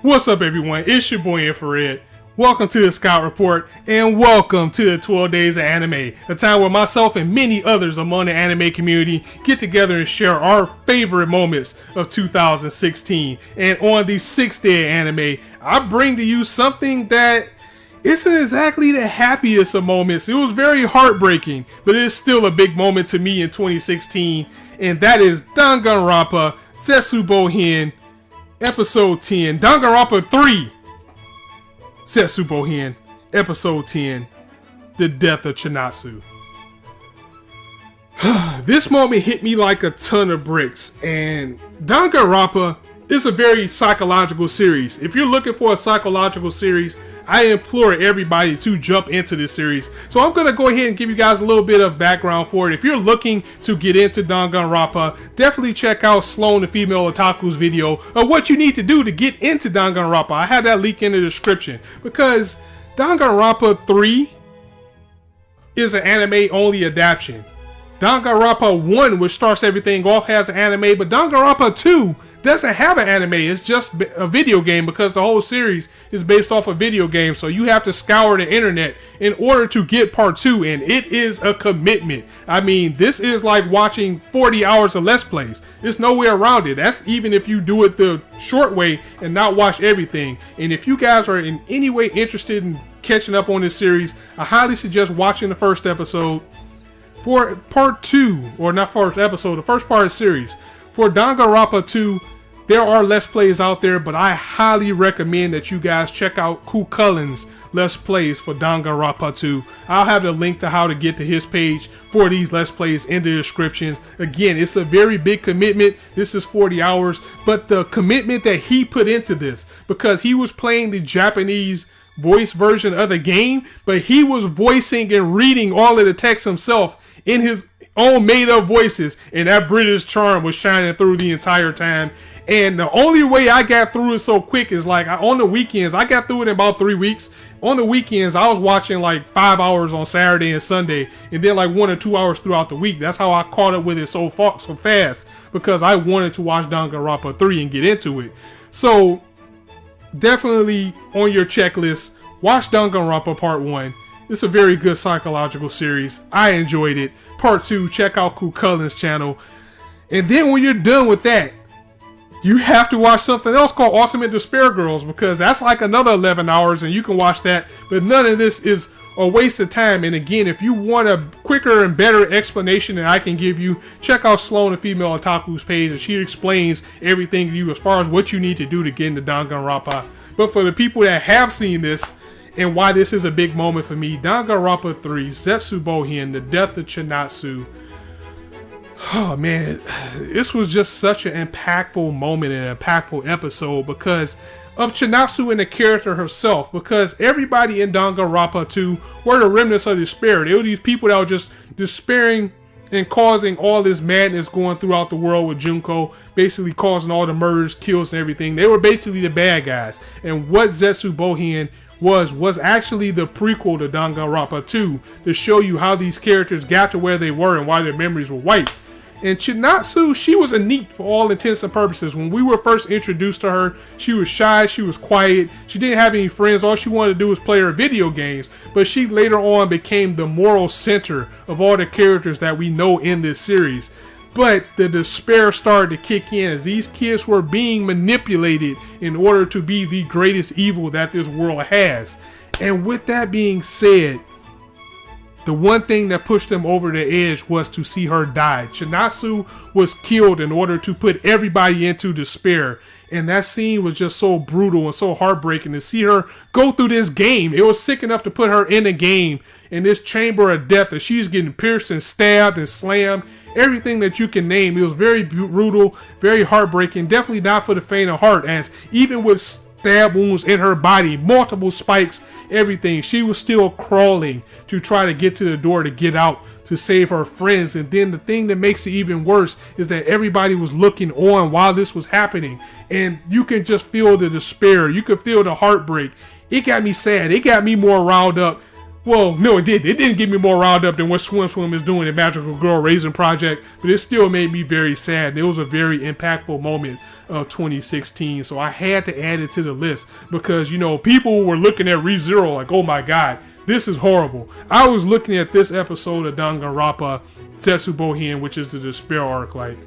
What's up, everyone? It's your boy Infrar-Ed. Welcome to the Scout Report, and welcome to the 12 Days of Anime, a time where myself and many others among the anime community get together and share our favorite moments of 2016. And on the 6th day of anime, I bring to you something that isn't exactly the happiest of moments. It was very heartbreaking, but it is still a big moment to me in 2016, and that is Danganronpa Zetsubou Hen, Episode 10, Danganronpa 3, Zetsubou Hen, Episode 10, The Death of Chinatsu. This moment hit me like a ton of bricks, and Danganronpa is a very psychological series. If you're looking for a psychological series, I implore everybody to jump into this series. So I'm going to go ahead and give you guys a little bit of background for it. If you're looking to get into Danganronpa, definitely check out Sloan the Female Otaku's video of what you need to do to get into Danganronpa. I had that link in the description because Danganronpa 3 is an anime only adaptation. Danganronpa 1, which starts everything off, has an anime, but Danganronpa 2 doesn't have an anime. It's just a video game because the whole series is based off a video game. So you have to scour the internet in order to get part 2, and it is a commitment. I mean, this is like watching 40 hours of Let's Plays. There's no way around it. That's even if you do it the short way and not watch everything. And if you guys are in any way interested in catching up on this series, I highly suggest watching the first episode. For part 2, or not first episode, the first part of the series, for Danganronpa 2, there are Let's Plays out there, but I highly recommend that you guys check out Cuchallain's Let's Plays for Danganronpa 2. I'll have the link to how to get to his page for these Let's Plays in the descriptions. Again, it's a very big commitment. This is 40 hours, but the commitment that he put into this, because he was playing the Japanese voice version of the game, but he was voicing and reading all of the text himself in his own made-up voices, and that British charm was shining through the entire time. And the only way I got through it so quick is like on the weekends. I got through it in about 3 weeks. On the weekends, I was watching like 5 hours on Saturday and Sunday, and then like 1 or 2 hours throughout the week. That's how I caught up with it so fast, because I wanted to watch Danganronpa 3 and get into it. So definitely on your checklist, watch Danganronpa Part 1. It's a very good psychological series. I enjoyed it. Part 2, check out Cuchallain's channel. And then when you're done with that, you have to watch something else called Ultimate Despair Girls, because that's like another 11 hours and you can watch that. But none of this is a waste of time. And again, if you want a quicker and better explanation than I can give you, check out Sloan the Female Otaku's page, and she explains everything to you as far as what you need to do to get into Danganronpa. But for the people that have seen this and why this is a big moment for me, Danganronpa 3, Zetsubou Hen, The Death of Chinatsu. Oh man, this was just such an impactful moment and an impactful episode because of Chinatsu and the character herself, because everybody in Danganronpa 2 were the remnants of despair. They were these people that were just despairing and causing all this madness going throughout the world with Junko, basically causing all the murders, kills, and everything. They were basically the bad guys. And what Zetsubou Hen was actually the prequel to Danganronpa 2 to show you how these characters got to where they were and why their memories were wiped. And Chinatsu, she was a NEET for all intents and purposes. When we were first introduced to her, she was shy, she was quiet, she didn't have any friends, all she wanted to do was play her video games. But she later on became the moral center of all the characters that we know in this series. But the despair started to kick in as these kids were being manipulated in order to be the greatest evil that this world has. And with that being said, the one thing that pushed them over the edge was to see her die. Chinatsu was killed in order to put everybody into despair. And that scene was just so brutal and so heartbreaking to see her go through this game. It was sick enough to put her in a game, in this chamber of death, that she's getting pierced and stabbed and slammed. Everything that you can name. It was very brutal, very heartbreaking. Definitely not for the faint of heart, as even with stab wounds in her body, multiple spikes, everything, she was still crawling to try to get to the door to get out to save her friends. And then the thing that makes it even worse is that everybody was looking on while this was happening, and you can just feel the despair, you could feel the heartbreak. It got me sad, it got me more riled up Well, no, it did. It didn't get me more riled up than what Swim Swim is doing in Magical Girl Raising Project, but it still made me very sad. It was a very impactful moment of 2016, so I had to add it to the list because, you know, people were looking at ReZero like, oh my god, this is horrible. I was looking at this episode of Danganronpa Zetsubou Hen, which is the Despair arc, like,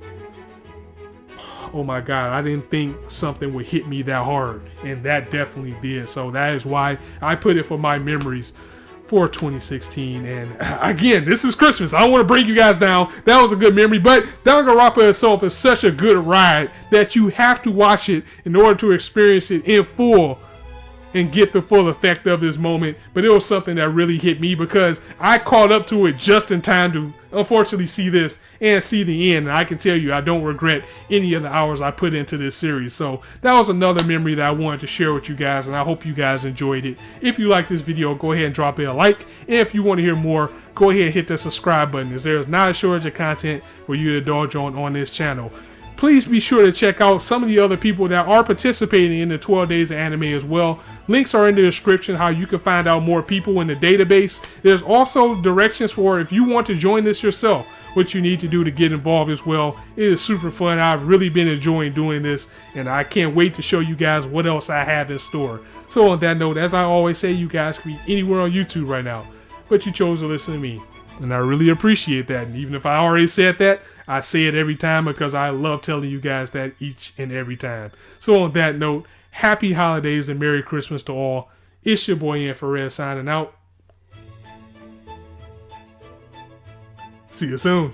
oh my god, I didn't think something would hit me that hard, and that definitely did. So that is why I put it for my memories for 2016. And again, this is Christmas. I don't want to bring you guys down. That was a good memory, but Danganronpa itself is such a good ride that you have to watch it in order to experience it in full and get the full effect of this moment. But it was something that really hit me because I caught up to it just in time to unfortunately see this and see the end. And I can tell you, I don't regret any of the hours I put into this series. So that was another memory that I wanted to share with you guys, and I hope you guys enjoyed it. If you like this video, go ahead and drop it a like. And if you want to hear more, go ahead and hit that subscribe button, as there is not a shortage of content for you to indulge on this channel. Please be sure to check out some of the other people that are participating in the 12 Days of Anime as well. Links are in the description how you can find out more people in the database. There's also directions for if you want to join this yourself, what you need to do to get involved as well. It is super fun. I've really been enjoying doing this, and I can't wait to show you guys what else I have in store. So on that note, as I always say, you guys can be anywhere on YouTube right now, but you chose to listen to me. And I really appreciate that. And even if I already said that, I say it every time because I love telling you guys that each and every time. So on that note, happy holidays and Merry Christmas to all. It's your boy Infrar-Ed signing out. See you soon.